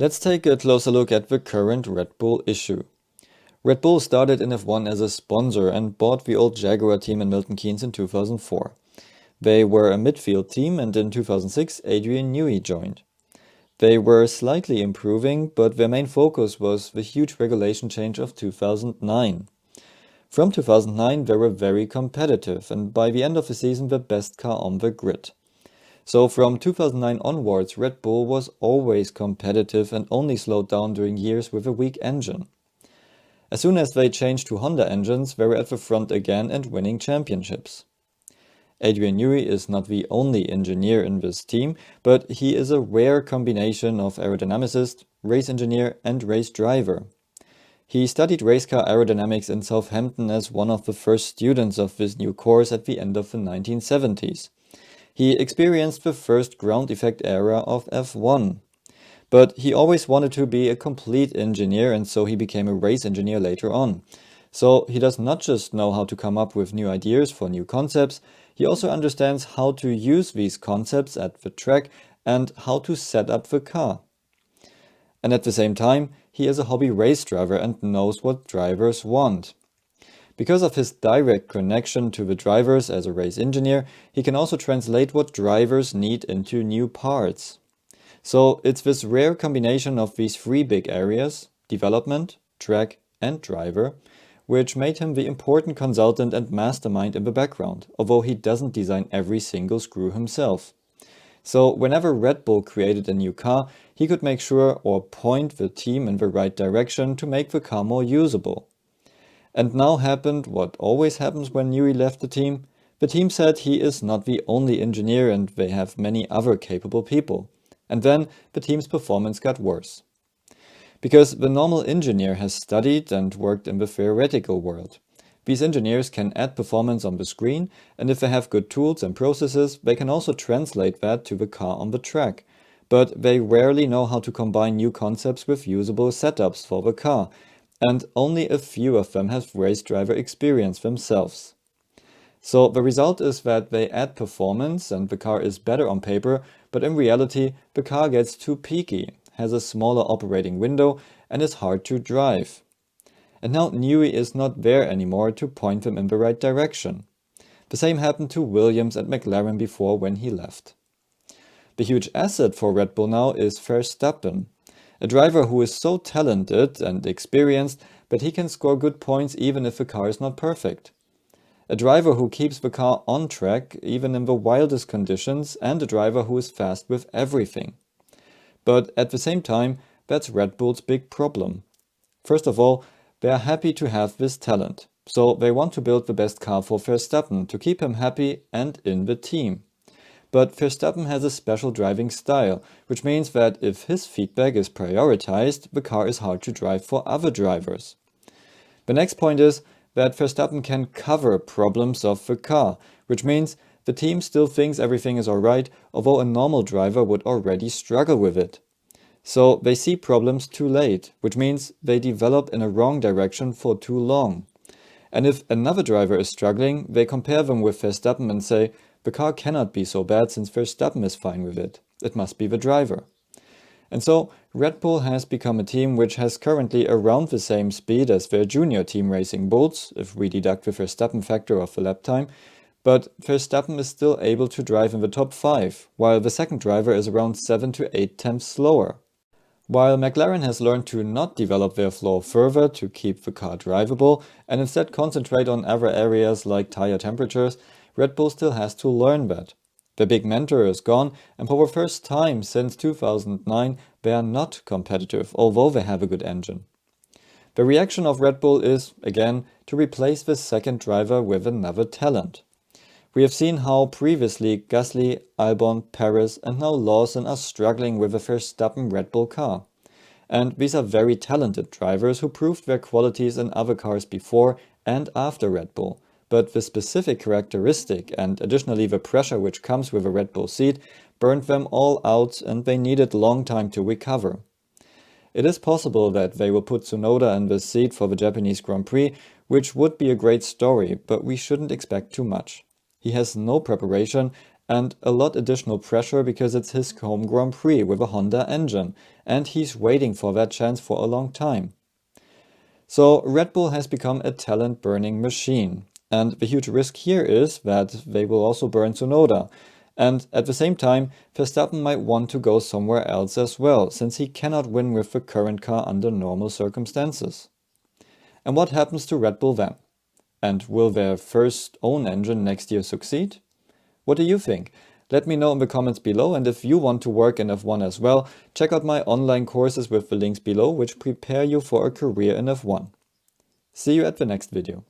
Let's take a closer look at the current Red Bull issue. Red Bull started in F1 as a sponsor and bought the old Jaguar team in Milton Keynes in 2004. They were a midfield team, and in 2006 Adrian Newey joined. They were slightly improving, but their main focus was the huge regulation change of 2009. From 2009 they were very competitive, and by the end of the season the best car on the grid. So from 2009 onwards, Red Bull was always competitive and only slowed down during years with a weak engine. As soon as they changed to Honda engines, they were at the front again and winning championships. Adrian Newey is not the only engineer in this team, but he is a rare combination of aerodynamicist, race engineer and race driver. He studied race car aerodynamics in Southampton as one of the first students of this new course at the end of the 1970s. He experienced the first ground effect era of F1. But he always wanted to be a complete engineer, and so he became a race engineer later on. So he does not just know how to come up with new ideas for new concepts, he also understands how to use these concepts at the track and how to set up the car. And at the same time, he is a hobby race driver and knows what drivers want. Because of his direct connection to the drivers as a race engineer, he can also translate what drivers need into new parts. So it's this rare combination of these three big areas, development, track and driver, which made him the important consultant and mastermind in the background, although he doesn't design every single screw himself. So whenever Red Bull created a new car, he could make sure or point the team in the right direction to make the car more usable. And now happened what always happens when Newey left the team. The team said he is not the only engineer and they have many other capable people. And then the team's performance got worse. Because the normal engineer has studied and worked in the theoretical world. These engineers can add performance on the screen, and if they have good tools and processes, they can also translate that to the car on the track. But they rarely know how to combine new concepts with usable setups for the car, and only a few of them have race driver experience themselves. So the result is that they add performance and the car is better on paper, but in reality the car gets too peaky, has a smaller operating window and is hard to drive. And now Newey is not there anymore to point them in the right direction. The same happened to Williams and McLaren before when he left. The huge asset for Red Bull now is Verstappen, a driver who is so talented and experienced that he can score good points even if the car is not perfect. A driver who keeps the car on track even in the wildest conditions, and a driver who is fast with everything. But at the same time, that's Red Bull's big problem. First of all, they are happy to have this talent, so they want to build the best car for Verstappen to keep him happy and in the team. But Verstappen has a special driving style, which means that if his feedback is prioritized, the car is hard to drive for other drivers. The next point is that Verstappen can cover problems of the car, which means the team still thinks everything is alright, although a normal driver would already struggle with it. So they see problems too late, which means they develop in a wrong direction for too long. And if another driver is struggling, they compare them with Verstappen and say, the car cannot be so bad since Verstappen is fine with it. It must be the driver. And so Red Bull has become a team which has currently around the same speed as their junior team Racing Bulls, if we deduct the Verstappen factor of the lap time, but Verstappen is still able to drive in the top 5, while the second driver is around 7 to 8 tenths slower. While McLaren has learned to not develop their floor further to keep the car drivable and instead concentrate on other areas like tire temperatures, Red Bull still has to learn that. Their big mentor is gone, and for the first time since 2009 they are not competitive, although they have a good engine. The reaction of Red Bull is, again, to replace the second driver with another talent. We have seen how previously Gasly, Albon, Perez and now Lawson are struggling with a Verstappen Red Bull car. And these are very talented drivers who proved their qualities in other cars before and after Red Bull. But the specific characteristic and additionally the pressure which comes with a Red Bull seat burned them all out and they needed a long time to recover. It is possible that they will put Tsunoda in the seat for the Japanese Grand Prix, which would be a great story, but we shouldn't expect too much. He has no preparation and a lot additional pressure because it's his home Grand Prix with a Honda engine, and he's waiting for that chance for a long time. So Red Bull has become a talent-burning machine, and the huge risk here is that they will also burn Tsunoda. And at the same time, Verstappen might want to go somewhere else as well, since he cannot win with the current car under normal circumstances. And what happens to Red Bull then? And will their first own engine next year succeed? What do you think? Let me know in the comments below, and if you want to work in F1 as well, check out my online courses with the links below, which prepare you for a career in F1. See you at the next video.